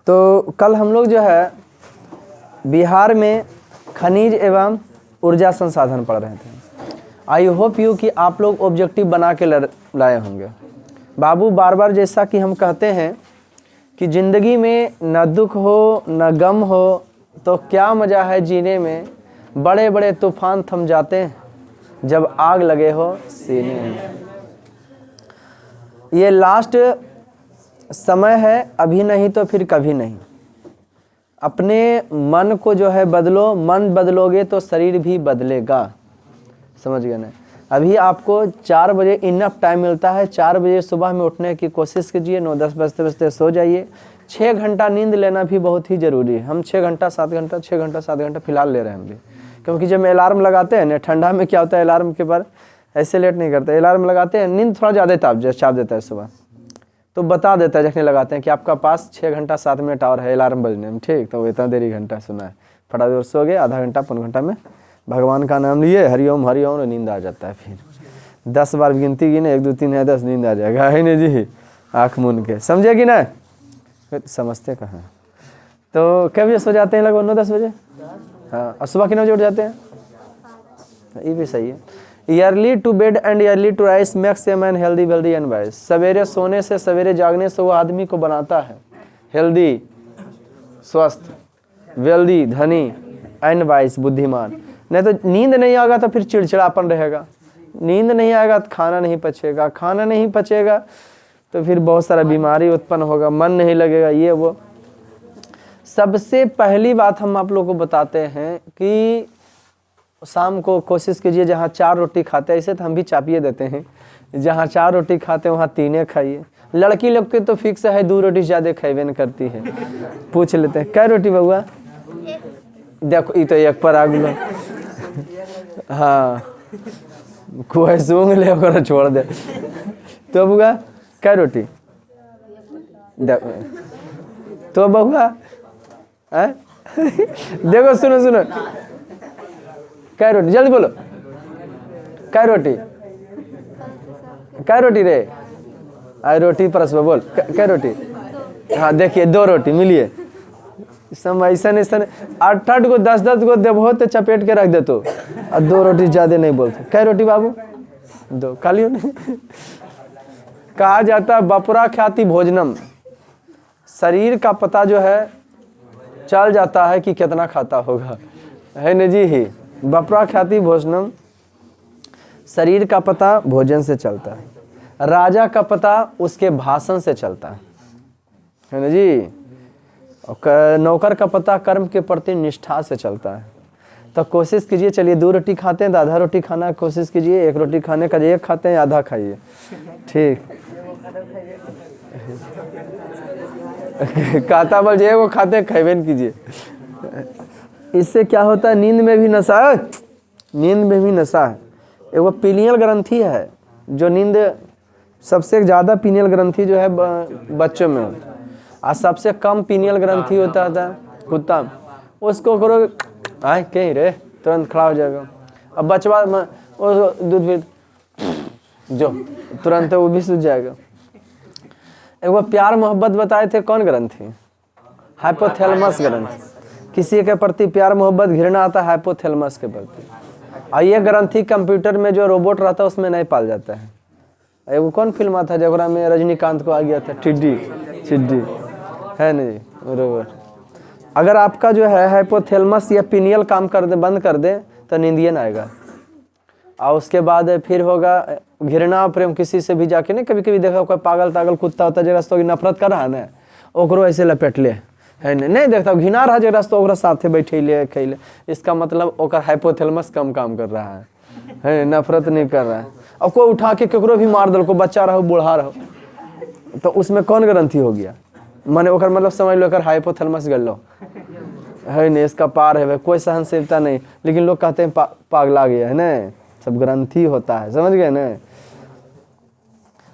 तो कल हम लोग जो है बिहार में खनिज एवं ऊर्जा संसाधन पढ़ रहे थे। आई होप यू कि आप लोग ऑब्जेक्टिव बना के लाए होंगे। बाबू बार बार जैसा कि हम कहते हैं कि ज़िंदगी में न दुख हो न गम हो तो क्या मज़ा है जीने में, बड़े बड़े तूफान थम जाते हैं जब आग लगे हो सीने में। ये लास्ट समय है, अभी नहीं तो फिर कभी नहीं। अपने मन को जो है बदलो, मन बदलोगे तो शरीर भी बदलेगा। समझ गए ना। अभी आपको 4 बजे इनफ टाइम मिलता है। 4 बजे सुबह में उठने की कोशिश कीजिए, 9-10 बजते बजते सो जाइए। 6 घंटा नींद लेना भी बहुत ही ज़रूरी है। हम 6 घंटा 7 घंटा फिलहाल ले रहे हैं हम भी, क्योंकि जब अलार्म लगाते हैं ना, ठंडा में क्या होता है, अलार्म के बाद ऐसे लेट नहीं करते, अलार्म लगाते हैं, नींद थोड़ा ज़्यादा चाप देता है सुबह, तो बता देता है जखने लगाते हैं कि आपका पास 6 घंटा 7 मिनट और है अलार्म बजने में। ठीक, तो इतना देरी घंटा सुना है, फटाफट सो गए, आधा घंटा 5 घंटा में भगवान का नाम लिए, हरिओम हरिओम, नींद आ जाता है। फिर 10 बार गिनती गिने, 1 2 3 है 10, नींद आ जाएगा, है नहीं जी, आँख मूंद के। समझे कि ना? समझते कहाँ। तो कब बजे सो जाते हैं? लगभग 9-10 बजे। हाँ, और सुबह कितने बजे उठ जाते हैं? ये भी सही है। Early to bed and early to rise makes a man healthy wealthy and wise. सवेरे सोने से, सवेरे जागने से वो आदमी को बनाता है हेल्दी, स्वस्थ, वेल्दी, धनी, एंड वाइज, बुद्धिमान। नहीं तो नींद नहीं आएगा तो फिर चिड़चिड़ापन रहेगा, नींद नहीं आएगा तो खाना नहीं पचेगा, खाना नहीं पचेगा तो फिर बहुत सारा बीमारी उत्पन्न होगा, मन नहीं लगेगा, ये वो। सबसे पहली बात हम आप लोगों को बताते हैं कि शाम को कोशिश कीजिए, जहाँ 4 रोटी खाते हैं, ऐसे तो हम भी चापिए देते हैं, जहाँ 4 रोटी खाते हैं वहाँ 3 खाइए। लड़की लोग के तो फिक्स है 2 रोटी ज़्यादा खाइबे न करती है। पूछ लेते हैं, कै रोटी बउआ? देखो ये तो 1 पर आ गया। हाँ, कोई सूंघ ले और छोड़ दे। तो बउआ कै रोटी? तो बउआ देखो, सुनो सुनो, कै रोटी? जल्दी बोलो, कै रोटी? कै रोटी रे? आई रोटी परसबा, बोल कै रोटी? हाँ देखिए, 2 रोटी मिलिए। समय ऐसा 8-8 को 10-10 को देवो तो चपेट के रख दे तो, और 2 रोटी ज़्यादा नहीं बोलते। कै रोटी बाबू? 2 खालियो नहीं। कहा जाता है बपुरा ख्याति भोजनम। शरीर का पता जो है चल जाता है कि कितना खाता होगा, है न जी ही। बपुरा ख्याति भोजनम, शरीर का पता भोजन से चलता है। राजा का पता उसके भाषण से चलता है न जी। नौकर का पता कर्म के प्रति निष्ठा से चलता है। तो कोशिश कीजिए, चलिए 2 रोटी खाते हैं तो आधा रोटी खाना कोशिश कीजिए, 1 रोटी खाने का 1 खाते हैं, आधा खाइए। ठीक, खाता बल जो वो खाते खाइबे न कीजिए। इससे क्या होता है, नींद में भी नशा है, नींद में भी नशा है। एगो पीनियल ग्रंथि है, जो नींद सबसे ज़्यादा पीनियल ग्रंथि जो है बच्चों में होता है, और सबसे कम पीनियल ग्रंथि होता था कुत्ता। उसको करो आए कहीं रे, तुरंत खड़ा हो जाएगा। अब बचवा वो दूध पी जो तुरंत वो भी सूझ जाएगा। एक वो प्यार मोहब्बत बताए थे, कौन ग्रंथि? हाइपोथैलेमस ग्रंथि। किसी के प्रति प्यार मोहब्बत घृणा आता है हाइपोथैलेमस के प्रति। और ये ग्रंथि कंप्यूटर में जो रोबोट रहता है उसमें नहीं पाल जाता है। एगो कौन फिल्म था जगरा में रजनीकांत को आ गया था, टिड्डी चिड्डी, है नहीं रोबोट। अगर आपका जो है हाइपोथैलेमस या पिनियल काम कर दे, बंद कर दे, तो नींदिए ना आएगा। और उसके बाद फिर होगा घृणा प्रेम। किसी से भी जाके नहीं, कभी कभी देखा कोई पागल तागल कुत्ता होता जगह से तो नफरत कर रहा है ना, ओकरो ऐसे लपेट ले, है नहीं देखता घिना रहा जगह से तो ओकरा साथे बैठे खैले। इसका मतलब ओकर हाइपोथैलेमस कम काम कर रहा है, नफरत नहीं कर रहा है। और कोई उठा के केकरो भी मार दल, को बच्चा रहो बूढ़ा रहो, तो उसमें कौन ग्रंथि हो गया? माने ओकर मतलब समझ लो ओकर हाइपोथैलेमस गल लो, है नहीं, इसका पार है, कोई सहनशीलता नहीं। लेकिन लोग कहते हैं पागला गया है ना, सब ग्रंथि होता है, समझ गए ना।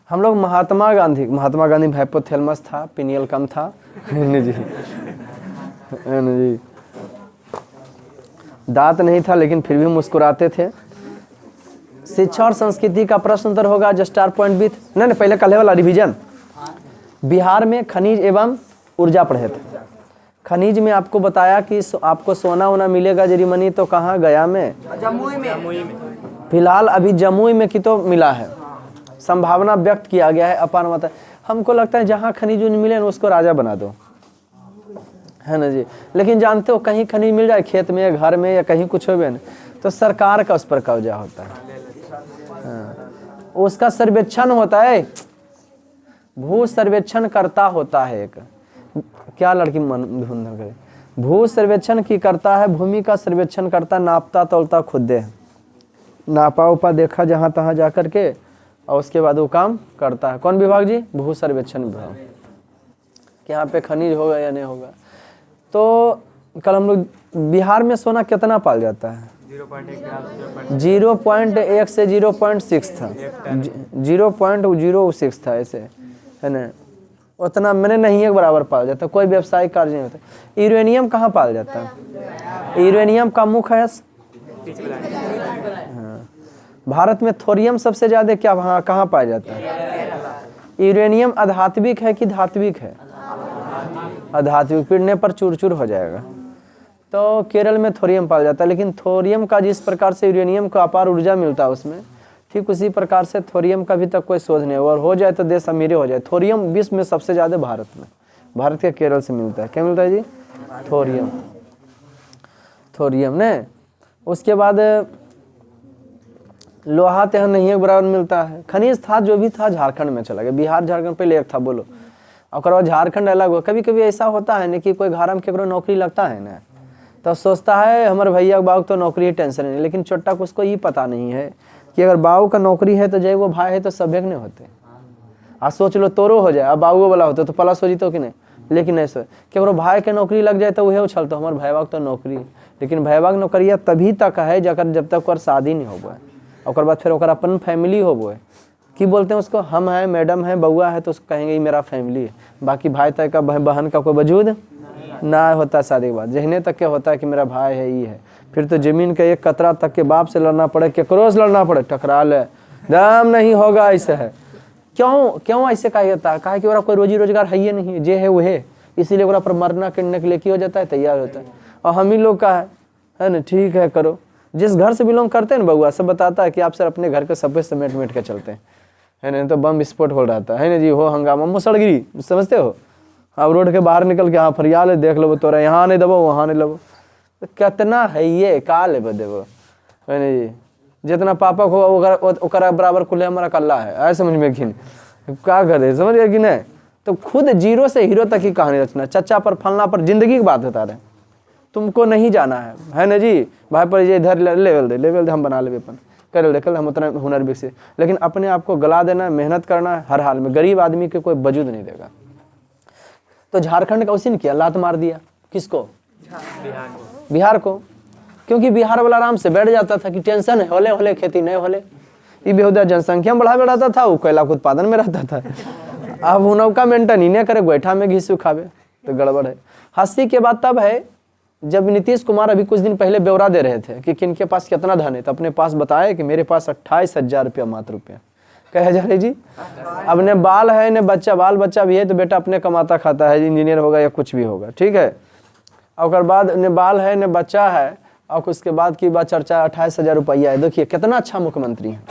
हम लोग महात्मा गांधी में हाइपोथैलेमस था, पिनियल कम था जी, जी। दांत नहीं था लेकिन फिर भी मुस्कुराते थे। शिक्षा और संस्कृति का प्रश्न उत्तर होगा जो स्टार पॉइंट भी नहीं, पहले कल वाला रिवीजन। बिहार में खनिज एवं ऊर्जा पढ़े थे। खनिज में आपको बताया कि आपको सोना वोना मिलेगा जरीमनी, तो कहाँ गया में, जमुई में। फिलहाल अभी जमुई में की तो मिला है, संभावना व्यक्त किया गया है अपार मात्रा। हमको लगता है जहाँ खनिज मिले ना उसको राजा बना दो, है ना जी। लेकिन जानते हो कहीं खनिज मिल जाए खेत में या घर में या कहीं कुछ हो ना, तो सरकार का उस पर कब्जा होता है। हाँ। उसका सर्वेक्षण होता है, भू सर्वेक्षण करता होता है एक, क्या लड़की मन ढूंढ करे, भू सर्वेक्षण की करता है, भूमि का सर्वेक्षण करता, नापता तोलता खुद है, नापा उपा देखा जहाँ तहाँ जा करके, और उसके बाद वो काम करता है। कौन विभाग जी? भू सर्वेक्षण विभाग, कि यहाँ पे खनिज होगा या नहीं होगा। तो कल हम लोग बिहार में सोना कितना पाल जाता है? 0.1 से 0.6 था, 0.06 था ऐसे, है ना। उतना मैंने नहीं एक बराबर पाल जाता, कोई व्यवसायिक कार्य नहीं होता। यूरेनियम कहाँ पाल जाता है? यूरेनियम का मुख्य है, हाँ। भारत में थोरियम सबसे ज्यादा क्या वहाँ कहाँ पाया जाता है? यूरेनियम अधात्विक है कि धात्विक है? अधात्विक, पीड़ने पर चूर चूर हो जाएगा। तो केरल में थोरियम पाया जाता है, लेकिन थोरियम का जिस प्रकार से यूरेनियम को अपार ऊर्जा मिलता है उसमें, ठीक उसी प्रकार से थोरियम का भी तक कोई शोध नहीं हुआ, और हो जाए तो देश अमीर हो जाए। थोरियम विश्व में सबसे ज़्यादा भारत में, भारत के केरल से मिलता है। क्या मिलता है जी? थोरियम, थोरियम ने। उसके बाद लोहा तो यहाँ नहीं एक बराबर मिलता है। खनिज था जो भी था झारखंड में चला गया, बिहार झारखंड पहले एक था बोलो, और बाद झारखंड अलग हुआ। कभी कभी ऐसा होता है ना कि कोई घर में केकरो नौकरी लगता है ना, तो सोचता है हमारे भैया बाबू तो नौकरी टेंशन नहीं, लेकिन छोटा को उसको ये पता नहीं है कि अगर बाबू का नौकरी है तो जय वो भाई है तो सभ्यक नहीं होते। आज सोच लो तोरो हो जाए, अब बाबू वाला होते तो प्लस हो जीतो कि नहीं, लेकिन ऐसे कि अगर भाई के नौकरी लग जाए तो वह उछल तो हमारे भाई तो नौकरी, लेकिन भाई नौकरिया तभी तक है जब तक और शादी नहीं हो है, और बाद फिर अपन फैमिली हो है। कि बोलते हैं उसको, हम हैं, मैडम है, बउआ है, तो उसको कहेंगे ये मेरा फैमिली है। बाकी भाई तक का बहन का कोई वजूद ना होता शादी के बाद, जहने तक के होता है कि मेरा भाई है, ये है। फिर तो जमीन के एक कतरा तक के बाप से लड़ना पड़े, केकरो से लड़ना पड़े, टकरा ले, दम नहीं होगा। ऐसे है क्यों ऐसे कहा जाता है? कहा कि ओरा कोई रोजी रोजगार है ये नहीं, जे है वो है, इसीलिए ओरा पर मरना किड़ने के लिए की हो जाता है, तैयार होता है। और हम ही लोग का है ना, ठीक है करो। जिस घर से बिलोंग करते हैं ना बउआ, सब बताता है कि आप सर अपने घर के सब समेट के चलते हैं, है ना, तो बम विस्फोट हो रहा था, है ना जी, हो हंगामा मुसड़गिरी, समझते हो। अब रोड के बाहर निकल के हाँ फरियाल है, देख लो तोरा यहाँ नहीं दबो वहाँ नहीं लगो, तो कितना है ये का ले देवो, है ना जी। जितना पापा को ओकरा बराबर खुले हमारा कल्ला है, ऐसे समझ में कि क्या करे, समझ गए कि नहीं। तो खुद जीरो से हीरो तक की कहानी रचना, चचा पर फलना पर जिंदगी की बात बता रहे, तुमको नहीं जाना है ना जी। भाई पर ये इधर लेवल दे हम बना ले अपन कर ले, कल हम उतना हुनर विकसित, लेकिन अपने आप को गला देना, मेहनत करना हर हाल में। गरीब आदमी के कोई वजूद नहीं देगा। तो झारखंड का उसी ने किया, लात मार दिया किसको? बिहार को। क्योंकि बिहार वाला आराम से बैठ जाता था कि टेंशन है, होले होले खेती नहीं होले, ये बेहुदा जनसंख्या में बढ़ा बढ़ाता था, वो कोयला के उत्पादन में रहता था। अब उनका मेंटेन ही नहीं करे, गोईठा में घी सुखावे, तो गड़बड़ है। हंसी के बाद तब है जब नीतीश कुमार अभी कुछ दिन पहले ब्यौरा दे रहे थे कि किनके पास कितना धन है, तो अपने पास बताया कि मेरे पास 28,000 रुपया मात्र रुपया। कहे जा रहे जी, अब ने बाल है ने बच्चा, बाल बच्चा भी है तो बेटा अपने कमाता खाता है, इंजीनियर होगा या कुछ भी होगा, ठीक है। और बाद ने बाल है ने बच्चा है, और उसके बाद की बात चर्चा 28,000 रुपया है। देखिए कितना अच्छा मुख्यमंत्री है।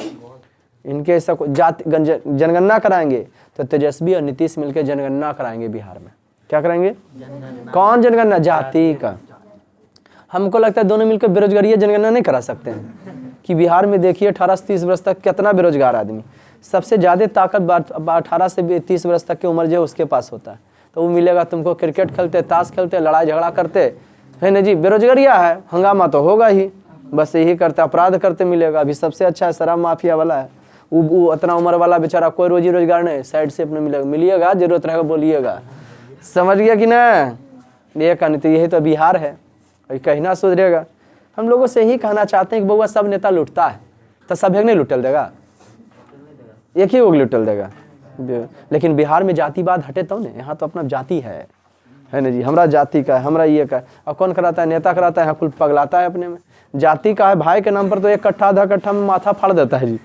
इनके ऐसा जाति जनगणना कराएंगे तो तेजस्वी और नीतीश मिलकर जनगणना कराएंगे बिहार में। क्या कराएंगे? कौन जनगणना? जाति का। हमको लगता है दोनों मिलकर बेरोजगारी जनगणना नहीं करा सकते हैं कि बिहार में देखिए 18 से 30 वर्ष तक कितना बेरोजगार आदमी, सबसे ज़्यादा ताकत 18 से 30 वर्ष तक की उम्र जो उसके पास होता है, तो वो मिलेगा तुमको। क्रिकेट खेलते, ताश खेलते, लड़ाई झगड़ा करते, है ना जी, बेरोजगारिया है, हंगामा तो होगा ही, बस यही करते, अपराध करते मिलेगा। अभी सबसे अच्छा है शराब माफिया वाला है, वो इतना उम्र वाला बेचारा, कोई रोजी रोजगार नहीं, साइड से अपने मिलिएगा, जरूरत रहेगा बोलिएगा, समझ गया कि ना। ये कहनी तो यही तो बिहार है, कहना सोच रहेगा। हम लोगों से यही कहना चाहते हैं कि बउआ सब नेता लुटता है तो सब एक नहीं लुटल देगा, एक ही वो लुटल देगा। लेकिन बिहार में जातिवाद हटे तो ना, यहाँ तो अपना जाति है ना जी, हमारा जाति का है, हमारा ये का है। और कौन कराता है? नेता कराता है, यहाँ कुल पगलाता है अपने में। जाति का है, भाई के नाम पर तो एक कट्ठा आधा कट्ठा में माथा फाड़ देता है जी,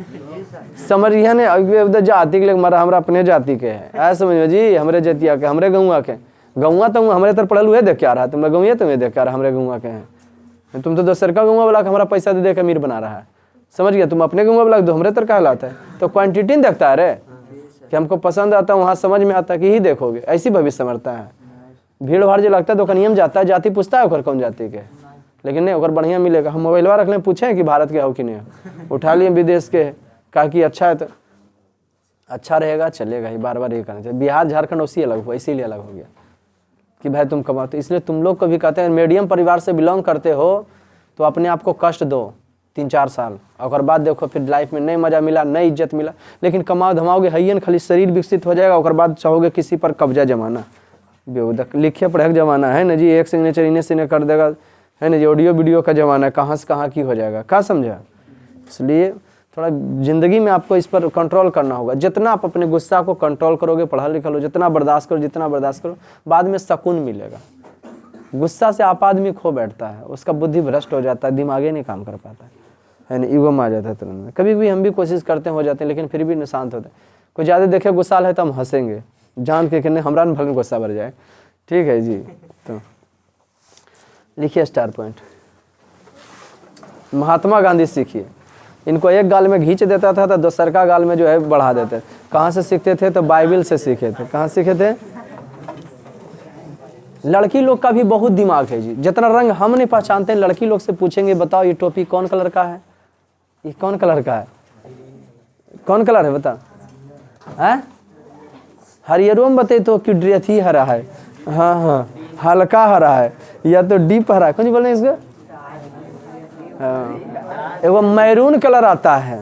समझिए ना। उधर जाति के लिए मरा, हमारा अपने जाति के है, ऐसा समझिए जी, हमारे जतिया के, हमारे गौवा के, गौवा तो हमारे तरफ पढ़ल हुए देख के आ रहा है, तुम गौया तुम्हें देख के आ रहा है, हमारे गौवा के हैं। तुम तो दूसर का गौवा वाला हमारा पैसा दे के अमीर बना रहा है, समझ गया। तुम अपने गौवा वाला दो, हमारे तरफ क्या लाता है। तो क्वांटिटी नहीं देखता है रे कि हमको पसंद आता है, वहाँ समझ में आता है कि ही देखोगे, ऐसी भविष्य मरता है। भीड़ भाड़ जो लगता है दुकानिया में जाता है, जाति पूछता है ओकर कौन जाति के, लेकिन नहीं ओकर बढ़िया मिलेगा। हम मोबाइलवा रख लें, पूछें कि भारत के हो कि नहीं हो, उठा लिए विदेश के, कहा कि अच्छा है तो अच्छा रहेगा, चलेगा ही, बार बार ये करना चाहिए। बिहार झारखंड उसी अलग हुआ, इसीलिए अलग हो गया कि भाई तुम कमाते। इसलिए तुम लोग को भी कहते हैं मीडियम परिवार से बिलोंग करते हो तो अपने आप को कष्ट दो 3-4 साल, और बाद देखो फिर लाइफ में नई मजा मिला, नई इज्जत मिला। लेकिन कमाओ धमाओगे हयन, खाली शरीर विकसित हो जाएगा, और बाद चाहोगे किसी पर कब्जा जमाना। बेउदक लिखे पढ़े जमाना है ना जी, एक सिग्नेचर इन्हें से कर देगा, है ना जी। ऑडियो वीडियो का जमाना है, कहाँ से कहाँ की हो जाएगा, क्या समझा। इसलिए थोड़ा ज़िंदगी में आपको इस पर कंट्रोल करना होगा। जितना आप अपने गुस्सा को कंट्रोल करोगे, पढ़ा लिखा लो, जितना बर्दाश्त करो, जितना बर्दाश्त करो, बाद में सुकून मिलेगा। गुस्सा से आप आदमी खो बैठता है, उसका बुद्धि भ्रष्ट हो जाता है, दिमागे नहीं काम कर पाता है ना, ईगो में आ जाता है तुरंत में। कभी भी हम भी कोशिश करते हो जाते हैं, लेकिन फिर भी शांत होते हैं। कोई ज़्यादा देखे गुस्सा है तो हम हंसेंगे जान के कि नहीं हमारा न भले गुस्सा भर जाए, ठीक है जी। तो लिखिए स्टार पॉइंट। महात्मा गांधी सीखिए, इनको एक गाल में घींच देता था तो दूसर का गाल में जो है बढ़ा देते। कहाँ से सीखते थे तो बाइबल से सीखे थे। कहाँ सीखे थे। लड़की लोग का भी बहुत दिमाग है जी, जितना रंग हम नहीं पहचानते हैं, लड़की लोग से पूछेंगे बताओ ये टोपी कौन कलर का है, ये कौन कलर का है, कौन कलर है बता, है हरियरों में बताइए तो कि ड्रेस ही हरा है, हाँ हाँ हल्का हरा है या तो डीप हरा है, कौन बोले इसको, हाँ एगो मैरून कलर आता है।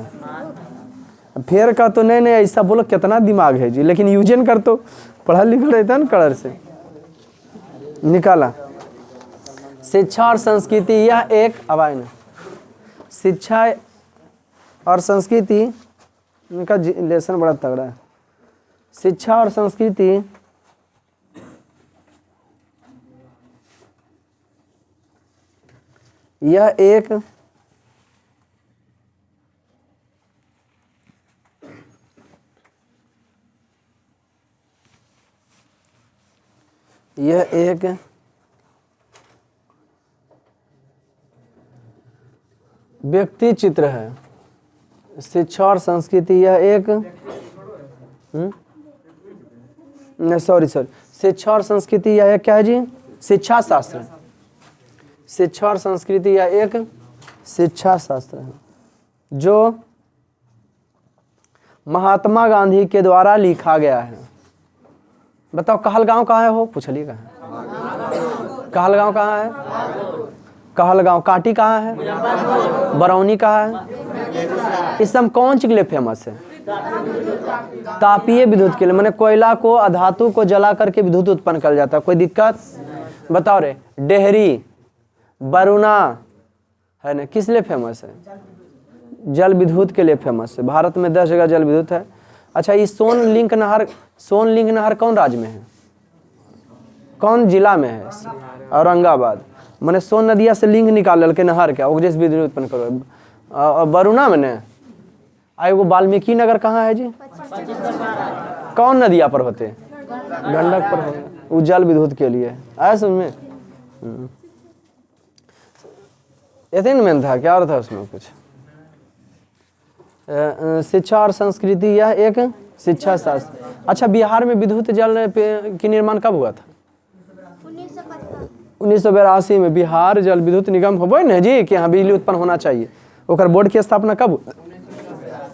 फेर का तो नहीं ऐसा बोलो, कितना दिमाग है जी, लेकिन यूजन कर तो पढ़ा लिखा रहता है ना कलर से निकाला। शिक्षा और संस्कृति, यह एक आवाज न, शिक्षा और संस्कृति इनका लेसन बड़ा तगड़ा है। शिक्षा और संस्कृति यह एक व्यक्ति चित्र है। शिक्षा और संस्कृति यह एक सॉरी शिक्षा और संस्कृति यह एक क्या है जी, शिक्षा शास्त्र। शिक्षा और संस्कृति यह एक शिक्षा शास्त्र है जो महात्मा गांधी के द्वारा लिखा गया है। बताओ कहलगांव कहाँ है, हो पूछलिए कहाँ है, कहलगांव कहाँ है, कहलगांव। काटी कहाँ है, बरौनी कहाँ है। इस सब कौन चीज के लिए फेमस है, तापीय विद्युत के लिए। मैंने कोयला को अधातु को जला करके विद्युत उत्पन्न कर जाता है। कोई दिक्कत बताओ रे। डेहरी बरुना है ना, किस लिए फेमस है, जल विद्युत के लिए फेमस है। भारत में 10 जगह जल विद्युत है। अच्छा ये सोनलिंग नहर कौन राज्य में है, कौन जिला में है, औरंगाबाद। मैंने सोन नदिया से लिंक निकाल के नहर क्या वो जैसे विद्युत उत्पन्न करो। बरुना में ने एगो वाल्मीकि नगर कहाँ है जी, कौन नदिया पर होते, गंडक पर होते, वो जल विद्युत के लिए आया समझ में। एथेन में था क्या और था उसमें कुछ। शिक्षा और संस्कृति यह एक शिक्षा शास्त्र। अच्छा बिहार में विद्युत जल की निर्माण कब हुआ था, 1982 में। बिहार जल विद्युत निगम हो न जी कि यहाँ बिजली उत्पन्न होना चाहिए, ओकर बोर्ड की स्थापना कब हुआ,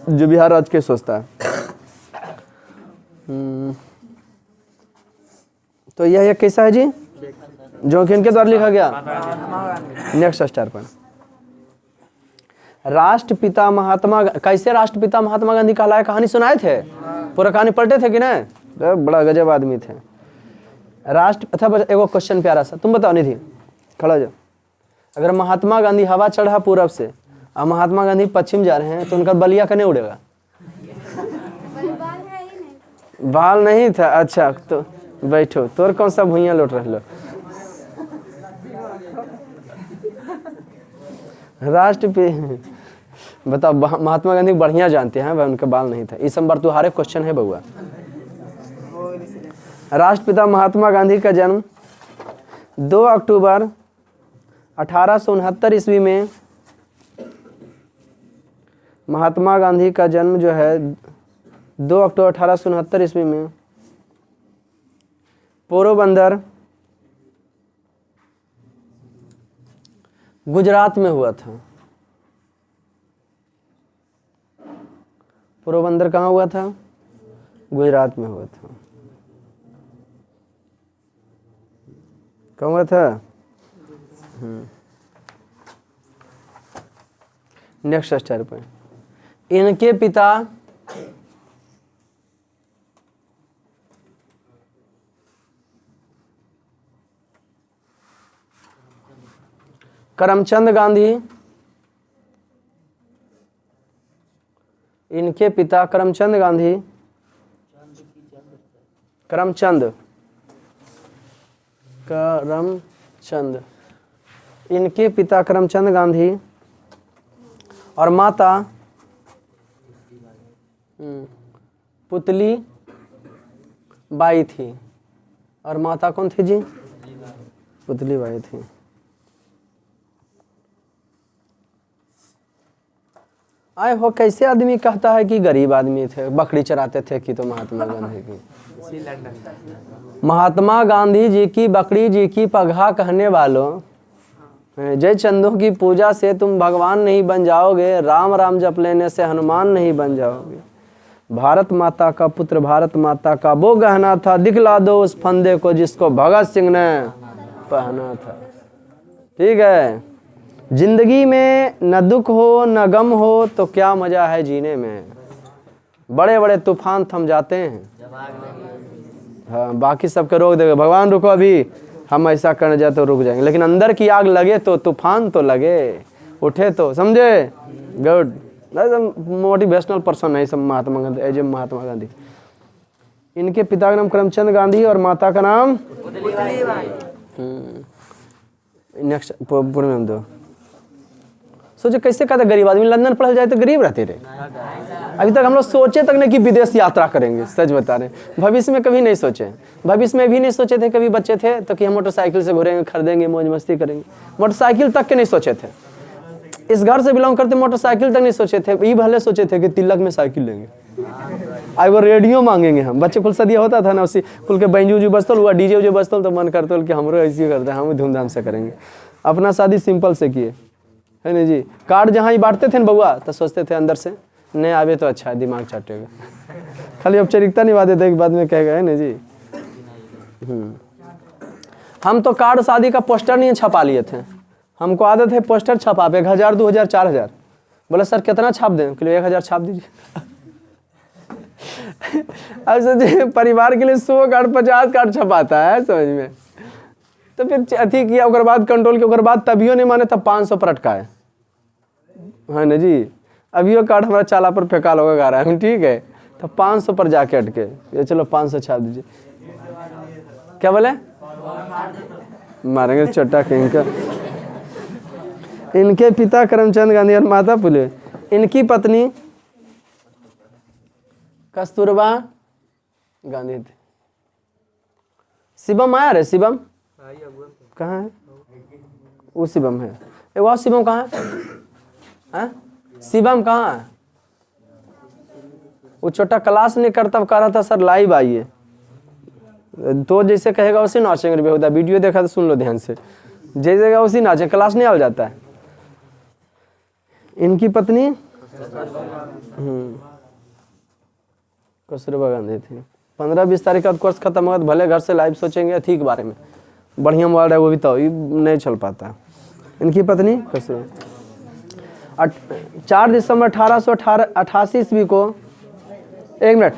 जो बिहार राज्य के सोचता है। तो यह एक कैसा है जी, जो कि इनके द्वारा लिखा गया। नेक्स्ट स्टार पर राष्ट्रपिता महात्मा, कैसे राष्ट्रपिता महात्मा गांधी कहलाए, कहानी सुनाए थे, पूरा कहानी पढ़ते थे कि नहीं, तो बड़ा गजब आदमी थे। राष्ट्र अच्छा एगो क्वेश्चन प्यारा सा, तुम बताओ निधि खड़ा जाओ। अगर महात्मा गांधी हवा चढ़ा पूरब से और महात्मा गांधी पश्चिम जा रहे हैं तो उनका बलिया कने उड़ेगा, बाल नहीं था। अच्छा तो बैठो, तोर कौन सा भुइया लौट रहे लो। राष्ट्रपिता बताओ, महात्मा गांधी बढ़िया जानते हैं भाई, उनका बाल नहीं था। इस बार तुम्हारे क्वेश्चन है बउआ। राष्ट्रपिता महात्मा गांधी का जन्म 2 अक्टूबर 1869 ईस्वी में। महात्मा गांधी का जन्म जो है 2 अक्टूबर 1869 ईस्वी में पोरबंदर गुजरात में हुआ था। पोरबंदर कहाँ हुआ था? गुजरात में हुआ था। कहाँ हुआ था? नेक्स्ट स्टार पे इनके पिता करमचंद गांधी। इनके पिता करमचंद गांधी। करमचंद इनके पिता करमचंद गांधी और माता पुतली बाई थी। और माता कौन थी जी? पुतली बाई थी। आए हो कैसे आदमी कहता है कि गरीब आदमी थे, बकरी चराते थे कि तो महात्मा गांधी की। महात्मा गांधी जी की बकरी जी की पगहा कहने वालों, जय चंदों की पूजा से तुम भगवान नहीं बन जाओगे, राम राम जप लेने से हनुमान नहीं बन जाओगे। भारत माता का पुत्र भारत माता का वो गहना था, दिखला दो उस फंदे को जिसको भगत सिंह ने पहना था। ठीक है, जिंदगी में न दुख हो न गम हो तो क्या मजा है जीने में। बड़े बड़े तूफान थम जाते हैं, हाँ बाकी सबके रोक देगा भगवान, रुको अभी हम ऐसा करने जाए तो रुक जाएंगे, लेकिन अंदर की आग लगे तो तूफान तो लगे, उठे तो समझे। गुड, मोटिवेशनल पर्सन है सब महात्मा गांधी, एज ए महात्मा गांधी। इनके पिता का नाम करमचंद गांधी और माता का नाम नेक्स्ट पूर्ण में दो। सोचो कैसे कहते गरीब आदमी, लंदन पढ़ल जाए तो गरीब रहते रहे। अभी तक हम लोग सोचे तक नहीं कि विदेश यात्रा करेंगे, सच बता रहे। भविष्य में कभी नहीं सोचे, भविष्य में भी नहीं सोचे थे। कभी बच्चे थे तो कि हम मोटरसाइकिल से घूरेंगे, खरीदेंगे, मौज मस्ती करेंगे। मोटरसाइकिल तक के नहीं सोचे थे। इस घर से बिलोंग करते मोटरसाइकिल तक नहीं सोचे थे। ये भले सोचे थे कि तिलक में साइकिल लेंगे, आई वो रेडियो मांगेंगे हम। बच्चे कुल सदिया होता था ना, उसी कुल के बैंजू जो बजतल हुआ, डीजे जो बजतल, तो मन करते कि हमरो ऐसे करते हैं, हम धूमधाम से करेंगे। अपना शादी सिंपल से किए है ना जी। कार्ड जहाँ ही बांटते थे ना बउआ, तो सोचते थे अंदर से नहीं आवे तो अच्छा है, दिमाग चाटेगा। खाली औपचारिकता निभा देते एक बाद में कहेगा, है ना जी। हम तो कार्ड शादी का पोस्टर नहीं छपा लिए थे। हमको आदत है पोस्टर छपा पे 1000 2000 4000। बोले सर कितना छाप दें? किलो 1000 छाप दीजिए। अब सोचिए परिवार के लिए 100 कार्ड 50 कार्ड छपाता है, समझ में। तो फिर अथी किया, उसके बाद कंट्रोल किया, उसके बाद तभियो नहीं माने, तब 500 पर अटका है ना जी। अभी वो कार्ड हमारा चाला पर फेंका लोग आ रहा है, ठीक है, तो 500 पर जाके अटके। ये चलो 500 छाप दीजिए। क्या बोले? मारेंगे छोटा कहीं का। इनके पिता करमचंद गांधी और माता पुले। इनकी पत्नी कस्तूरबा गांधी थी। शिवम आया रे, शिवम कहाँ है? वो शिवम है, एक और शिवम कहाँ है? शिवम कहाँ है? वो छोटा क्लास नहीं करता, कह रहा था सर लाइव आइए। तो जैसे कहेगा उसी नाचेंगे बेहुदा। वीडियो देखा तो सुन लो ध्यान से, जैसे कहेगा उसी नाचे, क्लास नहीं आ जाता है। इनकी पत्नी कस्तूरबा गांधी थी। 15-20 तारीख का कोर्स खत्म होगा, भले घर से लाइव सोचेंगे अथी के बारे में, बढ़िया मोबाइल है वो भी, तो नहीं चल पाता। इनकी पत्नी कस्तूरबा 4 दिसंबर 1888 ईस्वी को, 1 मिनट,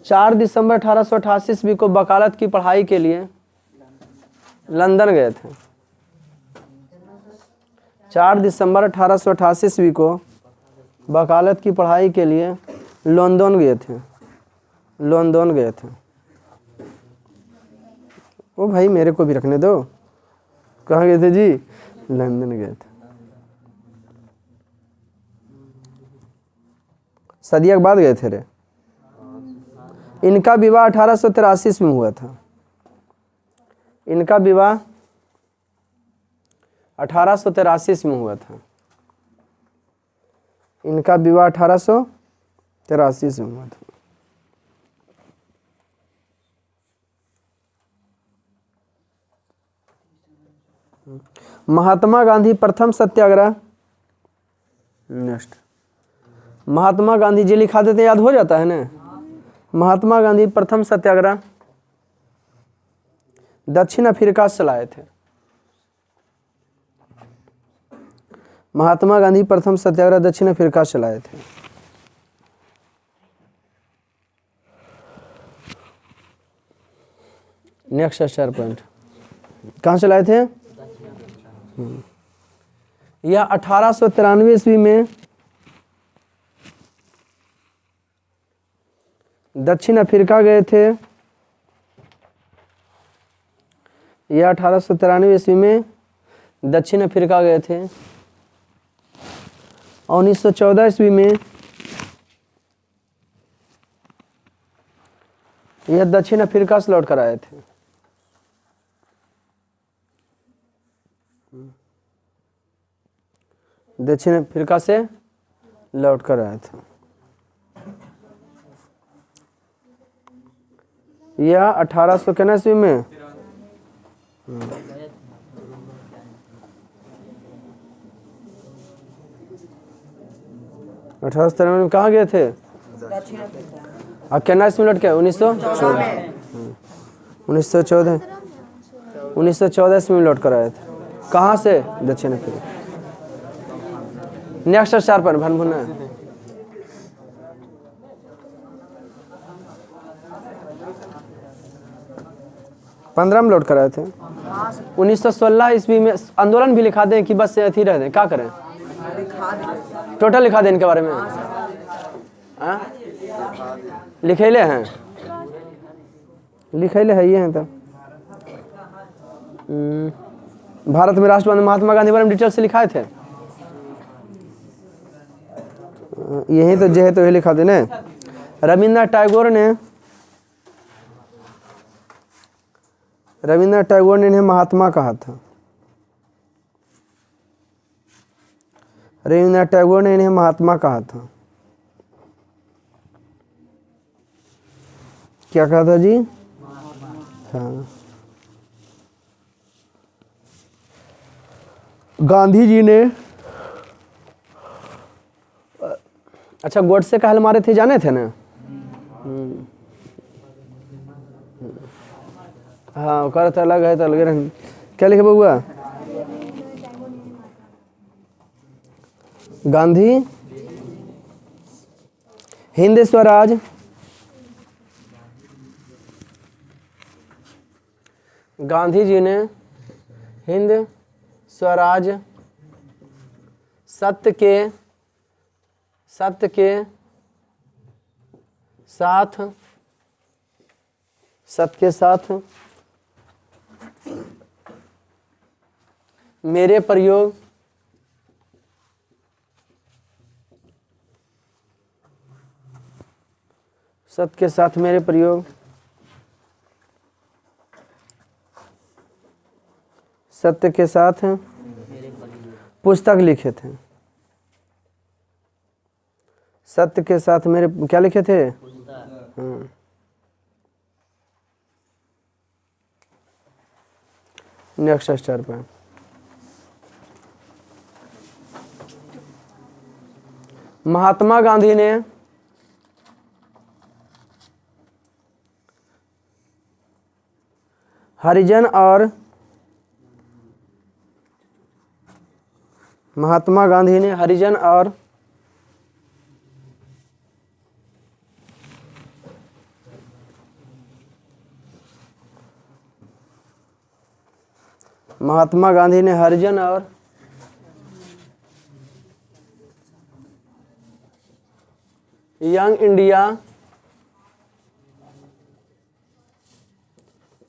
4 दिसंबर 1888 ईस्वी को वकालत की पढ़ाई के लिए लंदन गए थे। 4 दिसंबर 1888 ईस्वी को वकालत की पढ़ाई के लिए लंदन गए थे। लंदन गए थे। ओ भाई मेरे को भी रखने दो। कहाँ गए थे जी? लंदन गए थे। सदिया के बाद गए थे रे। इनका विवाह 1883 में हुआ था। इनका विवाह 1883 में हुआ था। इनका विवाह 1883 से हुआ था। महात्मा गांधी प्रथम सत्याग्रह। नेक्स्ट, महात्मा गांधी जी लिखा देते याद हो जाता है ना। महात्मा गांधी प्रथम सत्याग्रह दक्षिण अफ्रीका से चलाए थे। महात्मा गांधी प्रथम सत्याग्रह दक्षिण अफ्रीका से चलाए थे। नेक्स्ट 4 पॉइंट कहाँ चलाए थे। यह 1893 ईस्वी में दक्षिण अफ्रीका गए थे। यह 1893 ईस्वी में दक्षिण अफ्रीका गए थे। 1914 ईस्वी में यह दक्षिण अफ्रीका से लौट कर आए थे। दक्षिण अफ्रीका से लौट कर आए थे। यह 1800 कितने ईस्वी में 1893 में कहाँ गए थे। अब कितना ईस्वी में लौट के 1914 ईस्वी में लौट कर आए थे। कहाँ से दक्षिण अफ्रीका। नेक्स्ट 4 पर भन भुना 15 में लौट कर आए थे। 1916 ईस्वी में आंदोलन भी लिखा दें कि बस से अथी रह दें, क्या करें टोटल लिखा दें इनके बारे में। लिखेले हैं, लिखेले है ये हैं। तब भारत में राष्ट्रवादी महात्मा गांधी बारे में डिटेल से लिखाए थे। यही तो जे है तो ये लिखा देने। रविन्द्रनाथ टैगोर ने इन्हें महात्मा कहा था। रविन्द्रनाथ टैगोर ने इन्हें महात्मा कहा था। क्या कहा था जी। हाँ, गांधी जी ने अच्छा गोडसे का हल मारे थे, जाने थे ना। हाँ कर तो अलग है तो अलग रहे। क्या लिखे बउआ। गांधी हिंद स्वराज गांधी जी ने हिंद स्वराज सत्य के साथ मेरे प्रयोग सत्य के साथ मेरे प्रयोग सत्य के साथ पुस्तक लिखे थे। सत्य के साथ मेरे क्या लिखे थे। हाँ। नेक्स्ट स्टार पे महात्मा गांधी ने हरिजन और महात्मा गांधी ने हरिजन और महात्मा गांधी ने हरिजन और यंग इंडिया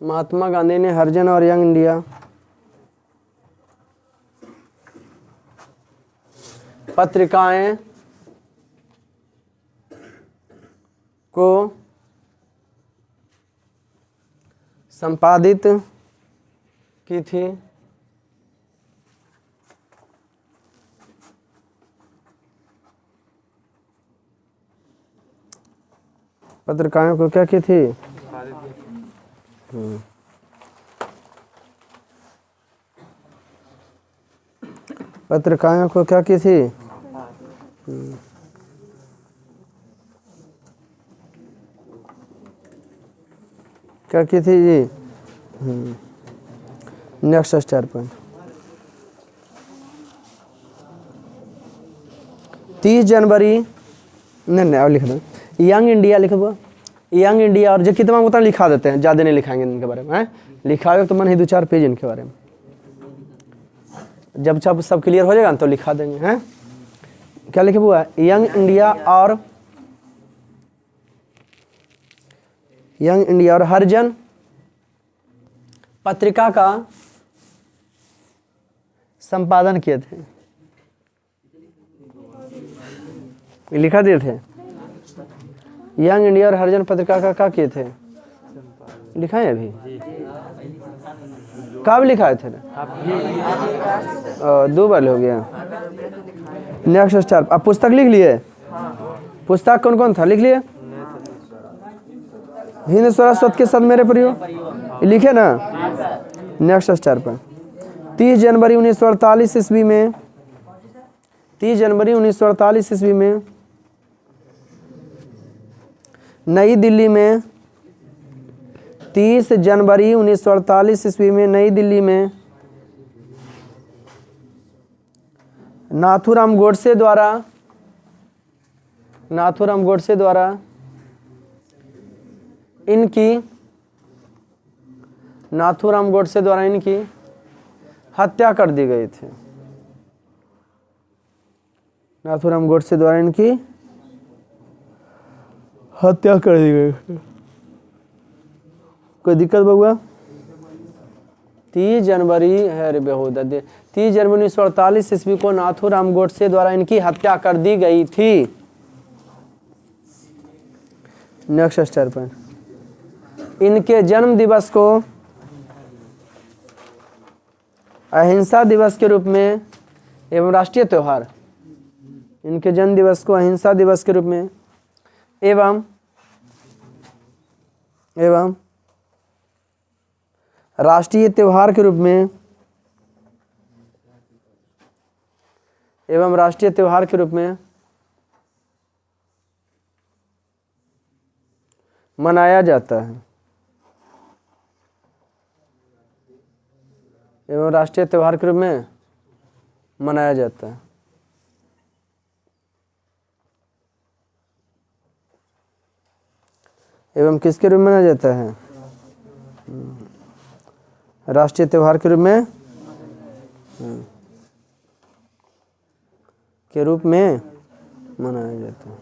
महात्मा गांधी ने हरिजन और यंग इंडिया पत्रिकाएं को संपादित की थी? पत्रिकाओं को क्या की थी? पत्रिकाओं को क्या की थी? क्या की थी जी? Next star point. 30 जनवरी नहीं अब लिख दो। यंग इंडिया लिख दो। यंग इंडिया और जो कितना उतना लिखा देते हैं, ज़्यादा नहीं लिखाएंगे इनके बारे में। लिखा हो तो मन ही 2-4 पेज इनके बारे में। जब सब क्लियर हो जाएगा तो लिखा देंगे। हैं क्या लिखे हुआ है? यंग इंडिया और हरिजन पत्रिका का संपादन किए थे। लिखा दिए थे। यंग इंडिया और हरिजन पत्रिका का क्या किए थे? लिखा है अभी? कब लिखाए थे? 2 बार हो गया। Next star. अब पुस्तक लिख लिए? पुस्तक कौन कौन था लिख लिए? हिंद स्वराज स्वत के साथ मेरे प्रियो लिखे ना। नेक्स्ट स्टार पर 30 जनवरी 1948 ईस्वी में 30 जनवरी 1948 ईस्वी में नई दिल्ली में 30 जनवरी 1948 ईस्वी में नई दिल्ली में नाथूराम गोडसे द्वारा इनकी हत्या कर दी गई थी। नाथूराम गोडसे द्वारा इनकी हत्या कर दी गई। कोई दिक्कत बउआ? 30 जनवरी है रे बेहुदा 30 जनवरी 1948 ईस्वी को नाथूराम गोडसे द्वारा इनकी हत्या कर दी गई थी। नेक्स्ट स्टार पर इनके जन्म दिवस को अहिंसा दिवस के रूप में एवं राष्ट्रीय त्योहार, इनके जन्म दिवस को अहिंसा दिवस के रूप में एवं राष्ट्रीय त्योहार के रूप में मनाया जाता है। एवं राष्ट्रीय त्योहार के रूप में मनाया जाता है। एवं किसके रूप में मनाया जाता है? राष्ट्रीय त्योहार के रूप में मनाया जाता है।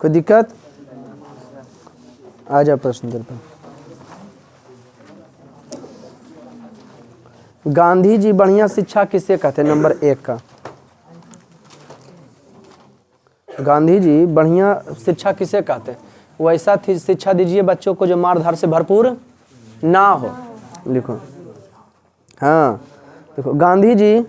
कोई दिक्कत? आ जा प्रश्न दे पर। गांधी जी बढ़िया शिक्षा किसे कहते हैं? नंबर 1 का गांधी जी बढ़िया शिक्षा किसे कहते हैं? वैसा शिक्षा दीजिए बच्चों को जो मार-धार से भरपूर ना हो। लिखो। हाँ देखो गांधी जी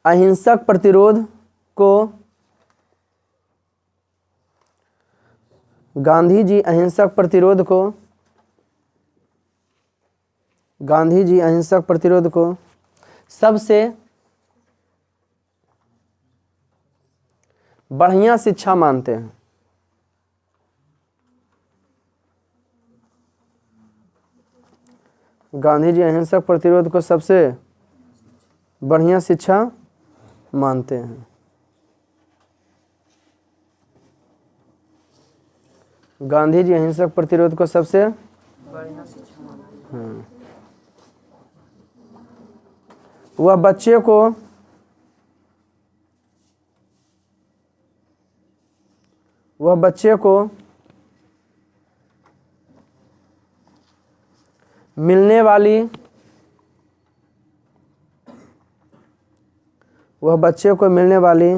अहिंसक प्रतिरोध को सबसे बढ़िया शिक्षा मानते हैं। गांधी जी अहिंसक प्रतिरोध को सबसे बढ़िया शिक्षा मानते हैं। गांधी जी अहिंसक प्रतिरोध को सबसे बढ़िया शिक्षा मानते हैं। वह बच्चे को मिलने वाली वह बच्चे को मिलने वाली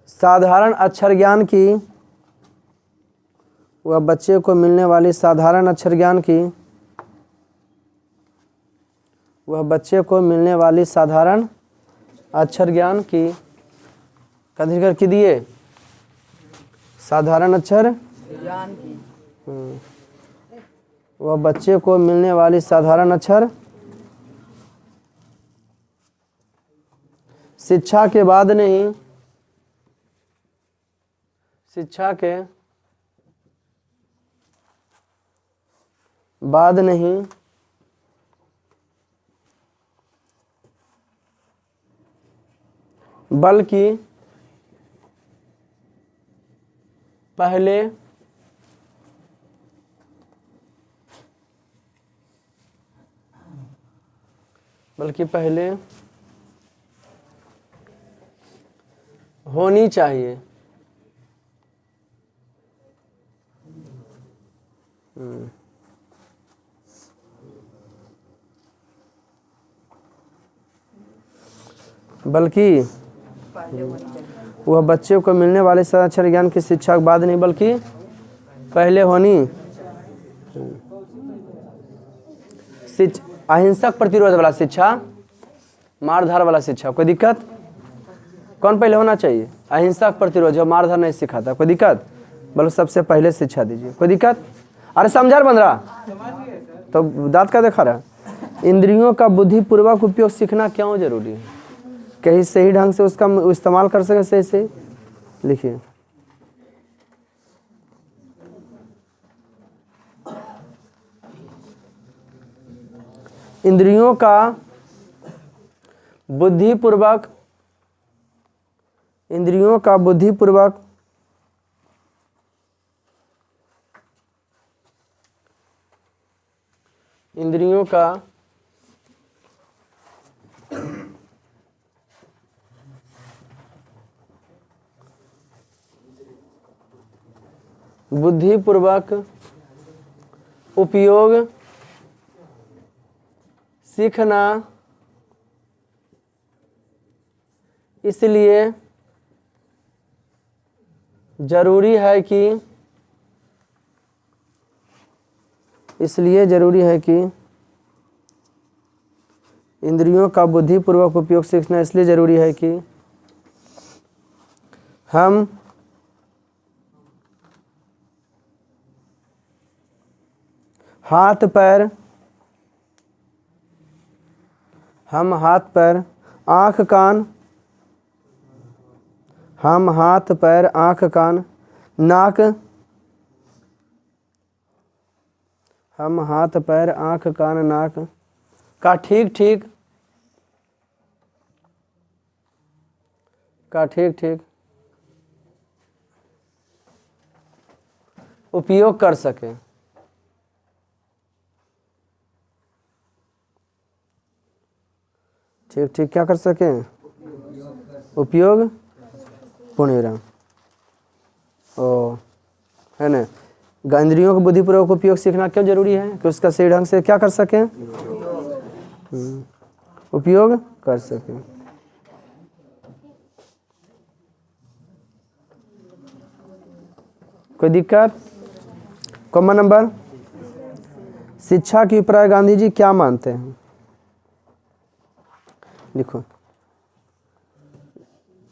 साधारण अक्षर ज्ञान की, वह बच्चे को मिलने वाली साधारण अक्षर ज्ञान की, वह बच्चे को मिलने वाली साधारण अक्षर ज्ञान की, कथी कर दिए, साधारण अक्षर ज्ञान की, वह बच्चे को मिलने वाली साधारण अक्षर शिक्षा के बाद नहीं, शिक्षा के बाद नहीं, बल्कि पहले होनी चाहिए। बल्कि पहले होनी चाहिए। वह बच्चे को मिलने वाले अक्षर ज्ञान की शिक्षा के बाद नहीं बल्कि पहले होनी। अहिंसक प्रतिरोध वाला शिक्षा, मारधार वाला शिक्षा, कोई दिक्कत? कौन पहले होना चाहिए? अहिंसक प्रतिरोध, जो मारधार नहीं सिखाता, कोई दिक्कत? बोलो सबसे पहले शिक्षा दीजिए, कोई दिक्कत? अरे समझा बन रहा तो दांत का देखा रहा। इंद्रियों का बुद्धिपूर्वक उपयोग सीखना क्यों जरूरी है? कहीं सही ढंग से उसका इस्तेमाल कर सके, सही से लिखिए। इंद्रियों का बुद्धिपूर्वक, इंद्रियों का बुद्धिपूर्वक इंद्रियों का बुद्धिपूर्वक उपयोग सीखना इसलिए जरूरी है कि, इसलिए जरूरी है कि इंद्रियों का बुद्धिपूर्वक उपयोग सीखना इसलिए जरूरी है कि हम हाथ पैर, आँख कान, हम हाथ पैर आँख कान नाक, हम हाथ पैर आँख कान नाक का ठीक ठीक उपयोग कर सके। ठीक ठीक क्या कर सके? उपयोग पुण्यराम ओ है ना। इंद्रियों को बुद्धिपूर्वक उपयोग सीखना क्यों जरूरी है? कि उसका सही ढंग से क्या कर सके? उपयोग कर सके। कोई दिक्कत? Common number. शिक्षा के अभिप्राय गांधी जी क्या मानते हैं? लिखो।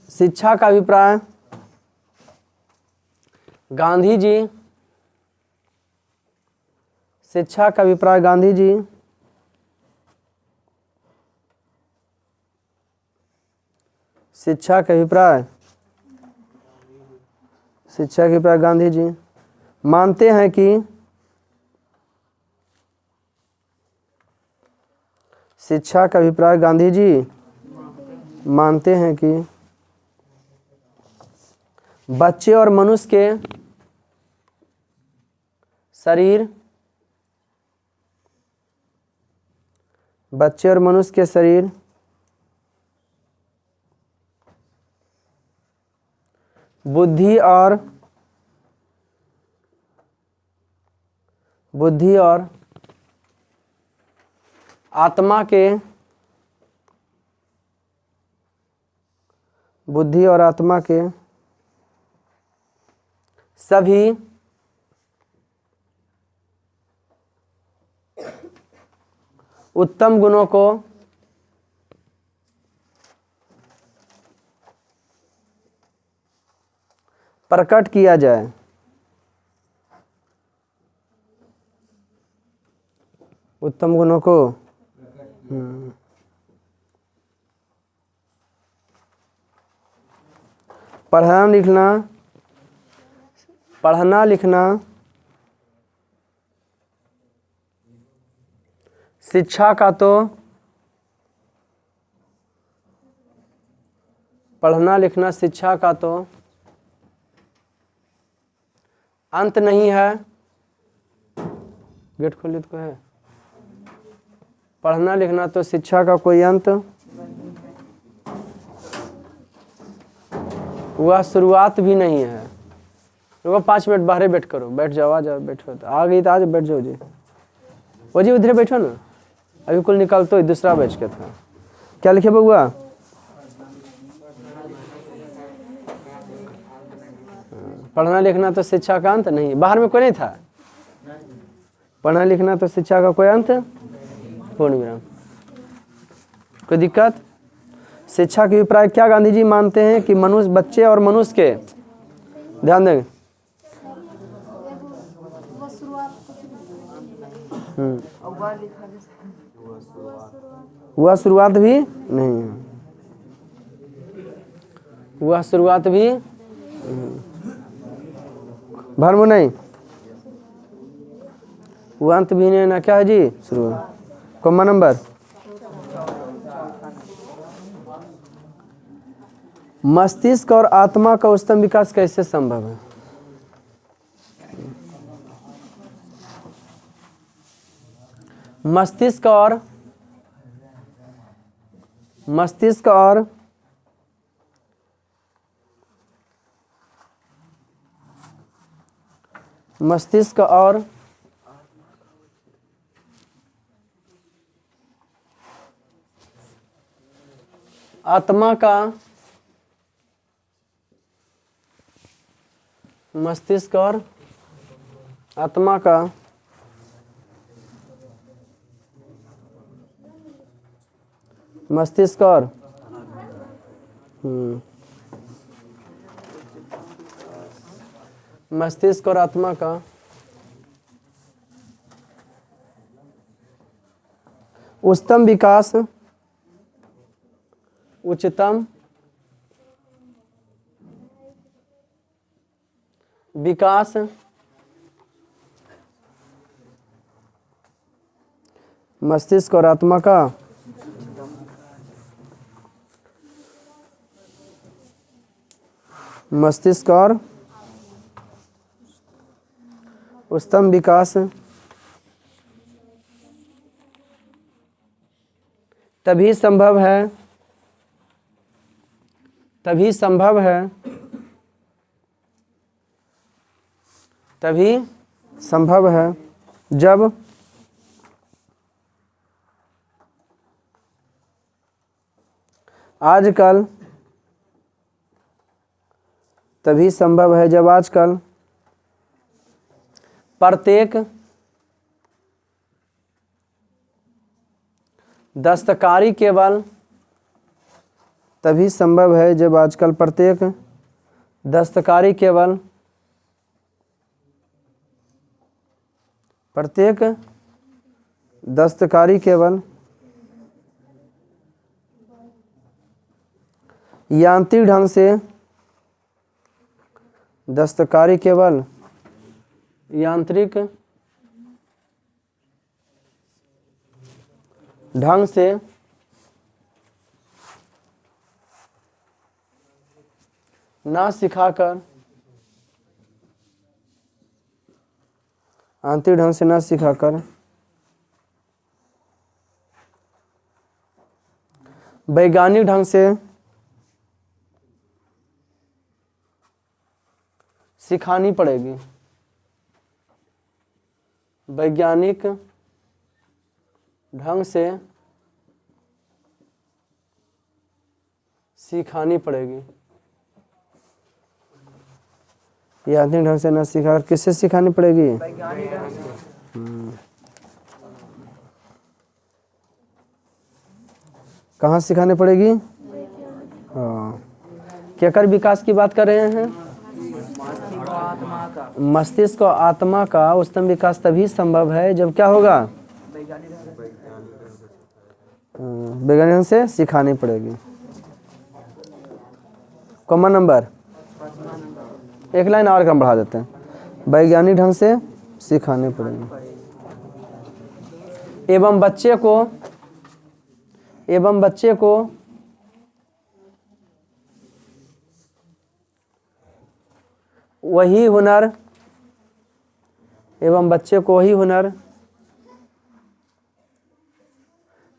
शिक्षा का अभिप्राय गांधी जी, शिक्षा का अभिप्राय गांधी जी शिक्षा के अभिप्राय गांधी जी मानते हैं कि शिक्षा का अभिप्राय गांधी जी मानते हैं कि बच्चे और मनुष्य के शरीर बुद्धि और आत्मा के बुद्धि और आत्मा के सभी उत्तम गुणों को प्रकट किया जाए। उत्तम गुणों को पढ़ना लिखना शिक्षा का तो पढ़ना लिखना शिक्षा का तो अंत नहीं है। गेट खोलिए तो है। पढ़ना लिखना तो शिक्षा का कोई अंत, वह शुरुआत भी नहीं है। रुको 5 मिनट बाहर बैठ करो, बैठ जाओ, आ जाओ, बैठो। आ गई तो आज बैठ जाओ जी। वो जी उधर बैठो ना, अभी कुल निकल तो दूसरा बैच के था। क्या लिखे बउआ? पढ़ना लिखना तो शिक्षा का अंत नहीं। बाहर में कोई नहीं था? पढ़ना लिखना तो शिक्षा का कोई अंत, पूर्ण विराम। कोई दिक्कत? शिक्षा के अभिप्राय क्या गांधी जी मानते हैं कि मनुष्य, बच्चे और मनुष्य के, ध्यान देंगे, वह शुरुआत भी नहीं है। वह शुरुआत भी भरम नहीं, वो अंत भी नहीं ना। क्या है जी? शुरुआत। कौन नंबर? मस्तिष्क और आत्मा का उत्तम विकास कैसे संभव है? मस्तिष्क और आत्मा का, मस्तिष्क और आत्मा का मस्तिष्क और मस्तिष्क और आत्मा का उच्चतम विकास, उच्चतम विकास मस्तिष्क और आत्मा का मस्तिष्क और उच्चतम विकास तभी संभव है जब आजकल प्रत्येक दस्तकारी केवल तभी संभव है जब आजकल प्रत्येक दस्तकारी केवल यांत्रिक ढंग से दस्तकारी केवल यांत्रिक ढंग से ना सिखाकर, आंतरिक ढंग से ना सिखाकर वैज्ञानिक ढंग से सिखानी पड़ेगी। वैज्ञानिक ढंग से सिखानी पड़ेगी। ये आधुनिक ढंग से न सिखा, किससे सिखानी पड़ेगी? वैज्ञानिक ढंग से। कहाँ सिखानी पड़ेगी? हाँ, केकर विकास की बात कर रहे हैं? मस्तिष्क और आत्मा का मस्तिष्क और आत्मा का उत्तम विकास तभी संभव है जब क्या होगा? वैज्ञानिक ढंग से। वैज्ञानिक ढंग से सिखानी पड़ेगी। कॉमन नंबर एक लाइन और कम बढ़ा देते हैं। वैज्ञानिक ढंग से सिखाने पड़ेगी एवं बच्चे को वही हुनर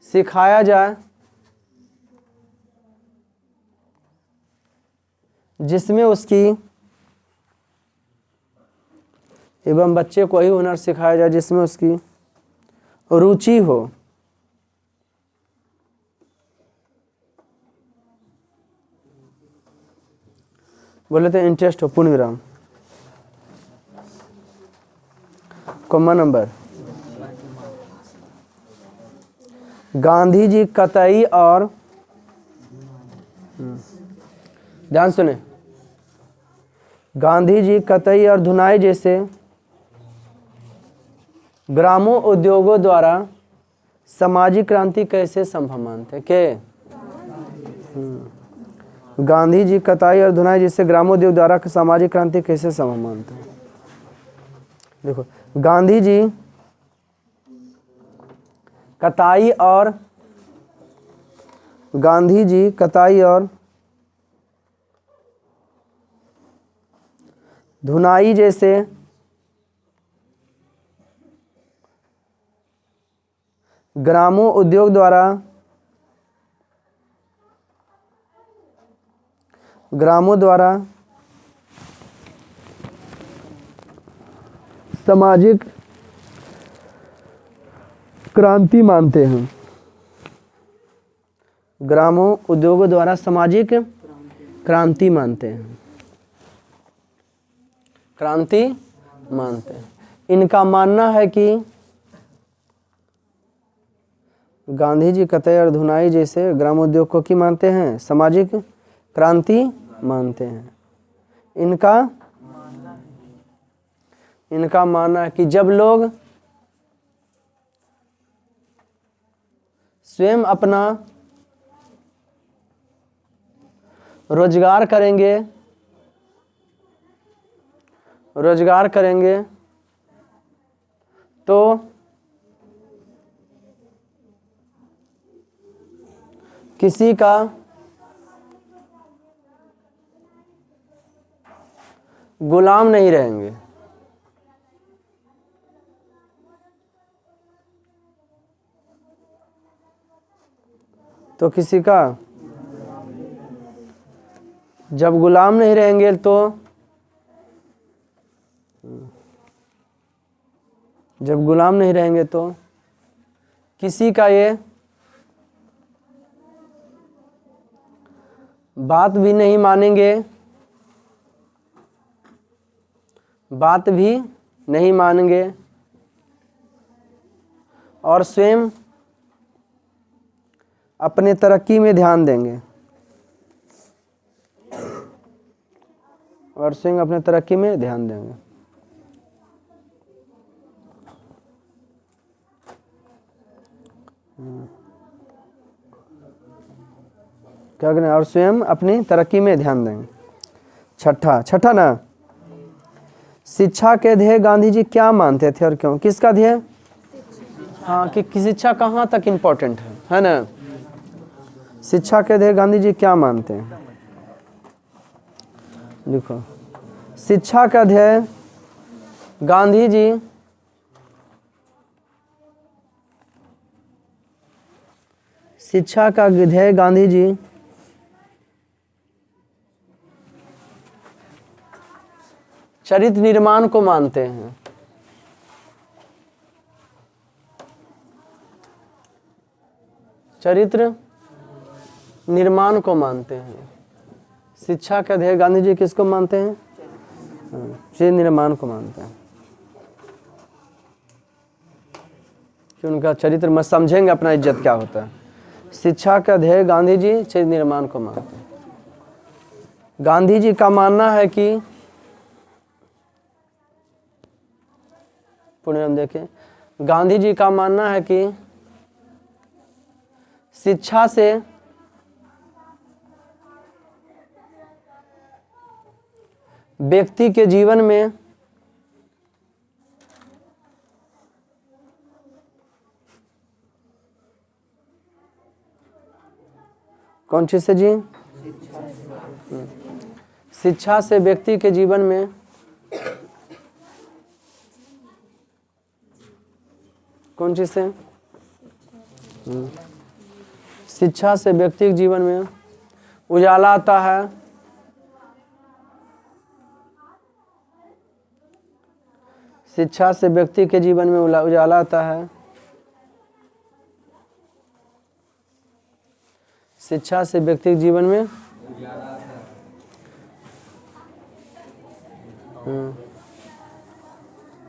सिखाया जाए जिसमें उसकी रुचि हो। बोले तो इंटरेस्ट हो, पूर्ण विराम। कॉमन नंबर गांधी जी कतई और ध्यान सुने, गांधी जी कतई और धुनाई जैसे ग्रामों उद्योगों द्वारा सामाजिक क्रांति कैसे संभव मानते के? गांधी जी कताई और धुनाई जैसे ग्रामोद्योग द्वारा सामाजिक क्रांति कैसे संभव मानते हैं? देखो, गांधी जी कताई और धुनाई जैसे ग्रामों उद्योग द्वारा सामाजिक क्रांति मानते हैं। ग्रामों उद्योगों द्वारा सामाजिक क्रांति मानते हैं। इनका मानना है कि गांधी जी कतई और धुनाई जैसे ग्रामोद्योग को क्या मानते हैं? सामाजिक क्रांति मानते हैं। इनका मानना है कि जब लोग स्वयं अपना रोजगार करेंगे तो किसी का गुलाम नहीं रहेंगे। तो किसी का जब गुलाम नहीं रहेंगे तो किसी का ये बात भी नहीं मानेंगे और स्वयं अपने तरक्की में ध्यान देंगे। क्या करें? और स्वयं अपनी तरक्की में ध्यान देंगे। छठा ना, शिक्षा के ध्येय गांधी जी क्या मानते थे और क्यों? किसका ध्येय? हाँ, कि शिक्षा कहाँ तक इम्पोर्टेंट है ना? शिक्षा के ध्येय गांधी जी क्या मानते हैं? देखो, शिक्षा का ध्येय गांधी जी चरित्र निर्माण को मानते हैं। चरित्र निर्माण को मानते हैं। शिक्षा का ध्येय गांधी जी किसको मानते हैं? चीज निर्माण को मानते हैं कि उनका चरित्र में समझेंगे अपना इज्जत क्या होता है। शिक्षा का ध्येय गांधी जी चीज निर्माण को मानते हैं। गांधी जी का मानना है कि पुण्य हम देखें, गांधी जी का मानना है कि शिक्षा से व्यक्ति के जीवन में कौन चीज से जी? शिक्षा से व्यक्ति के जीवन में कौन चीज से? शिक्षा से व्यक्ति के जीवन में उजाला आता है, शिक्षा से व्यक्ति के जीवन में उजाला आता है, शिक्षा से व्यक्ति के जीवन में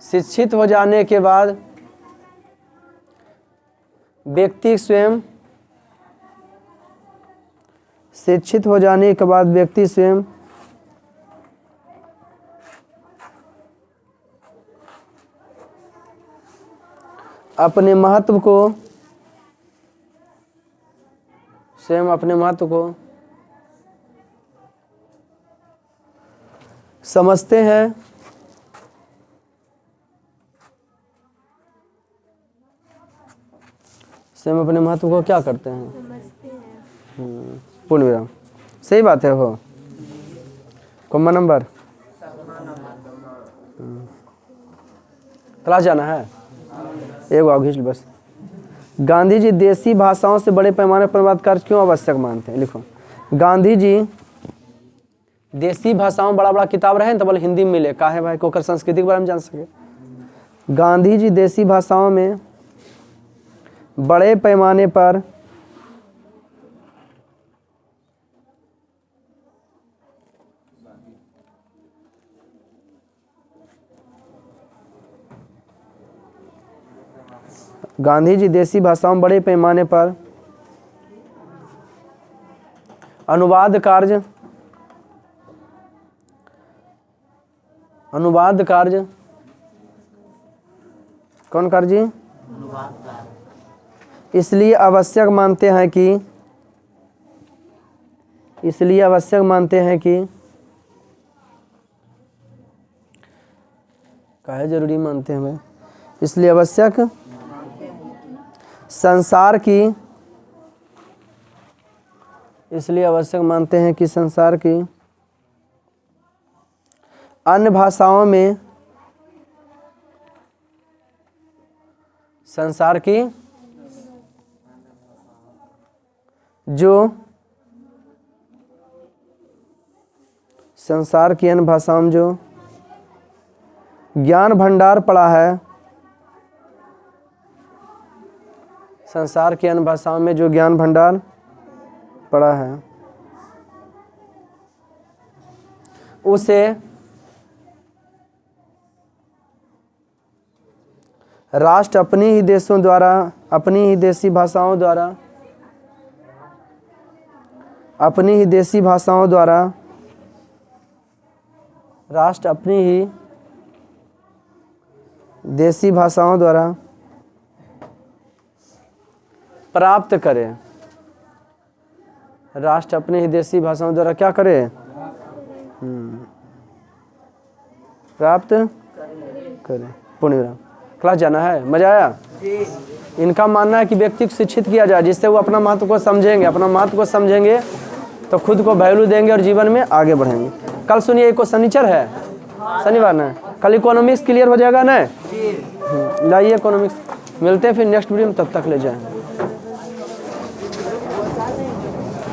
शिक्षित हो जाने के बाद व्यक्ति स्वयं शिक्षित हो जाने के बाद व्यक्ति स्वयं अपने महत्व को समझते हैं, स्वयं अपने महत्व को क्या करते हैं? पूर्ण विराम। सही बात है। हो कौन नंबर? क्लास जाना है? एक बार घींच लो बस। गांधी जी देसी भाषाओं से बड़े पैमाने पर अनुवाद कार्य क्यों आवश्यक मानते हैं? लिखो। गांधी जी देसी भाषाओं बड़ा बड़ा किताब रहे तो बोले हिंदी में मिले, काहे भाई कोकर संस्कृति के बारे में जान सके। गांधी जी देसी भाषाओं में बड़े पैमाने पर गांधी जी देसी भाषाओं में बड़े पैमाने पर अनुवाद कार्य कौन कार्य? इसलिए आवश्यक मानते हैं कि काहे जरूरी मानते हैं भाई? इसलिए आवश्यक मानते हैं कि संसार की अन्य भाषाओं में जो ज्ञान भंडार पड़ा है, संसार की अन्य भाषाओं में जो ज्ञान भंडार पड़ा है उसे राष्ट्र अपनी ही देसी भाषाओं द्वारा राष्ट्र अपनी ही देसी भाषाओं द्वारा प्राप्त करे। राष्ट्र अपनी ही देसी भाषाओं द्वारा क्या करे? प्राप्त करे। पूर्ण विराम। क्लास जाना है? मजा आया? इनका मानना है कि व्यक्ति को शिक्षित किया जाए जिससे वो अपना महत्व को समझेंगे तो खुद को वैल्यू देंगे और जीवन में आगे बढ़ेंगे। कल सुनिए, एक को शनिचर है, शनिवार ना, कल इकोनॉमिक्स क्लियर हो जाएगा ना? लाइए इकोनॉमिक्स। मिलते हैं फिर नेक्स्ट वीडियो में, तब तक ले जाएं।